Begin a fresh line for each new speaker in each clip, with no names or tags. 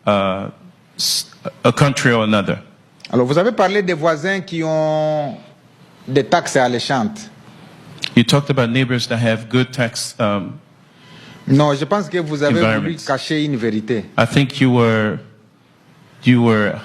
a country or another.
Alors, vous avez parlé des voisins qui ont des taxes alléchantes.
You talked about neighbors that have good tax.
Non, je pense que vous avez voulu
Environments.
cacher une vérité.
I think you were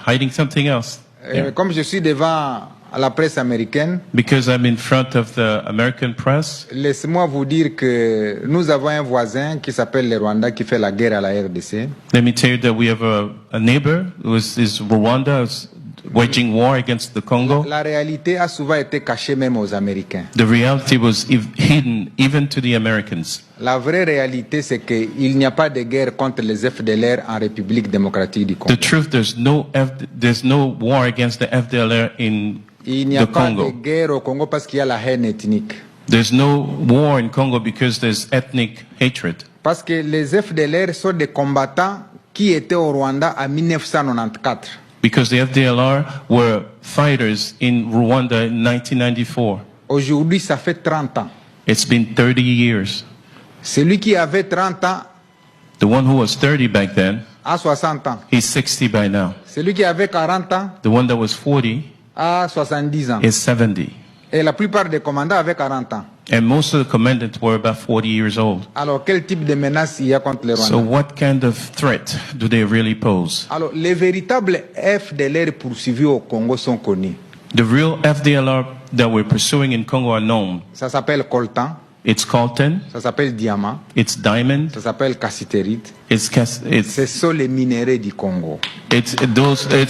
hiding something else. Yeah.
Comme je suis devant la presse américaine,
Because I'm in front of the American press,
laissez-moi vous dire que nous avons un voisin qui s'appelle le Rwanda qui fait la guerre à la RDC.
let me tell you that we have a neighbor who is Rwanda, who's waging war against the Congo.
La réalité a souvent été cachée même aux Américains.
The reality was hidden even to the Americans.
La vraie réalité, c'est qu'il n'y a pas de guerre contre les FDLR en République démocratique du Congo.
The truth, there's no war against the FDLR in
Il n'y a
the
pas de
Congo.
guerre au Congo parce qu'il y a la haine ethnique.
There's no war in Congo because there's ethnic hatred.
Parce que les FDLR sont des combattants qui étaient au Rwanda en 1994.
Because the FDLR were fighters in Rwanda in 1994.
Aujourd'hui, ça fait 30 ans.
It's been 30 years.
Celui qui avait 30 ans
The one who was 30 back then,
a 60 ans.
he's 60 by now.
Celui qui avait 40 ans
The one that was 40
a 70 ans.
is 70.
Et la plupart des commandants avaient 40 ans.
And most of the commandants were about 40 years old.
Alors, quel type de menace il y a contre les
So
Rwandais?
what kind of threat do they really pose?
Alors, les véritables FDLR poursuivis au Congo sont connus.
The real FDLR that we're pursuing in Congo are known.
Ça s'appelle coltan,
It's coltan,
ça s'appelle diamant,
it's diamond,
ça s'appelle cassiterite.
it's
Ce sont les minéraux du Congo.
it's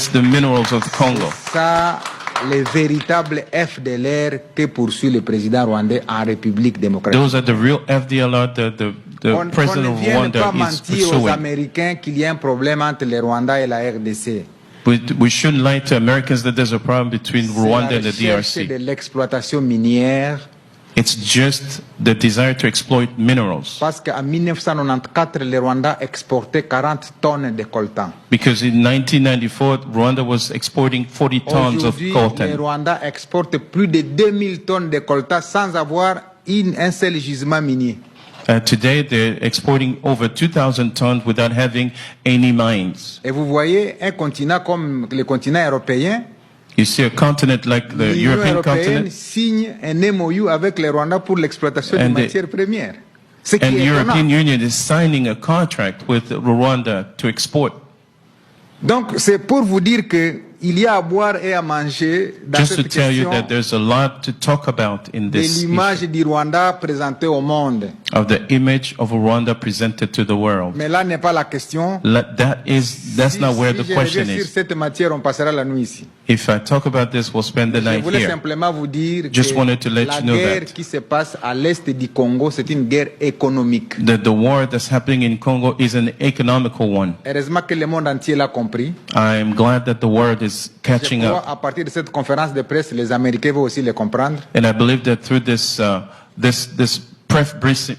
the minerals of the Congo.
Ça, les véritables FDLR que poursuit le président rwandais en République démocratique.
Those are the real FDLR the
On
president
ne
of
vient
Rwanda
pas
is
mentir aux
pursuing.
Américains qu'il y a un problème entre le Rwanda et la RDC.
We shouldn't lie to Americans that there's a problem between
C'est
Rwanda
la
and the
recherche
DRC.
de l'exploitation minière.
It's just the desire to exploit minerals.
Parce qu'en 1994, le Rwanda exportait 40 tonnes de coltan.
Because in 1994, Rwanda was exporting 40 tons of
Aujourd'hui, le
coltan.
Rwanda exporte plus de 2000 tonnes de coltan sans avoir un seul gisement minier.
Today, they're exporting over 2,000 tons without having any mines.
Et vous voyez un continent comme le continent européen,
You see a continent like the
l'Union
European
européenne
continent,
signe un MOU avec le Rwanda pour l'exploitation des
And the-
matières premières. Ce qui
and the
est étonnant.
European Union is signing a contract with Rwanda to export.
Donc c'est pour vous dire que il y a à boire et à manger dans
Just to
cette
tell you
question
that there's a lot to talk about in
de
this
l'image
issue
du Rwanda présentée au monde.
of the image of Rwanda presented to the world.
Mais là n'est pas la question.
That's not where the
Si je
question
reviens sur
is.
cette matière, on passera la nuit ici.
If I talk about this, we'll spend the
Je
night
voulais
here.
simplement vous dire
Just
que
wanted to let
la
you know
guerre
that.
qui se passe à l'est du Congo, c'est une guerre économique.
That the war that's happening in Congo is an economical one.
Heureusement que le monde entier l'a compris.
I'm glad that the world is
Je
catching
crois
up.
à partir de cette conférence de presse, les Américains vont aussi le comprendre.
And I believe that through this press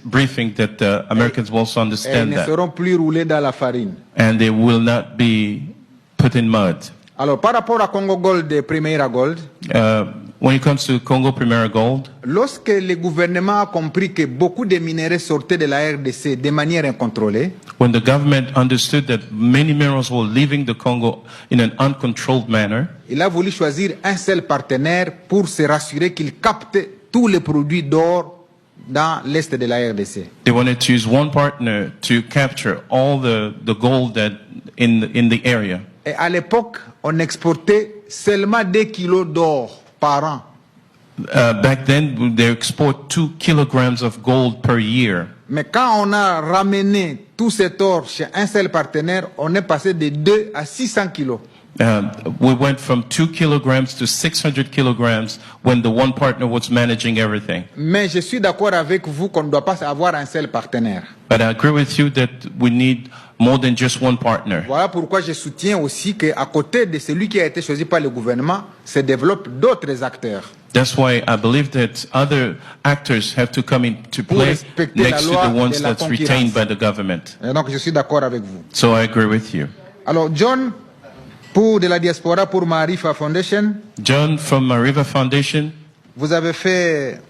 briefing that the Americans will also
Elles
understand
ne
that.
seront plus roulées dans la farine.
And they will not be put in mud.
Alors, par rapport à Congo Gold et Primera Gold,
When it comes to Congo Primera Gold,
lorsque le gouvernement a compris que beaucoup de minerais sortaient de la RDC de manière incontrôlée,
when the government understood that many minerals were leaving the Congo in an uncontrolled manner,
il a voulu choisir un seul partenaire pour se rassurer qu'il capte tous les produits d'or dans l'est de la RDC.
they wanted to use one partner to capture all the gold that in the area.
Et à l'époque, on exportait seulement 2 kilos d'or par an.
Back then, they export 2 kilograms of gold per year.
Mais quand on a ramené tout cet or chez un seul partenaire, on est passé de 2 à 600 kilos.
We went from 2 kilograms to 600 kilograms when the one partner was managing everything.
Mais je suis d'accord avec vous qu'on ne doit pas avoir un seul partenaire.
But I agree with you that we need more than just one partner.
Voilà pourquoi je soutiens aussi qu'à côté de celui qui a été choisi par le gouvernement, se développent d'autres acteurs.
That's why I believe that other actors have to come into
Pour
play
respecter la
next to
loi
the ones
de la
that's retained by the government.
Et donc je suis d'accord avec vous.
So I agree with you.
Alors John, pour de la diaspora, pour Marifa Foundation,
John from Mariva Foundation,
vous avez fait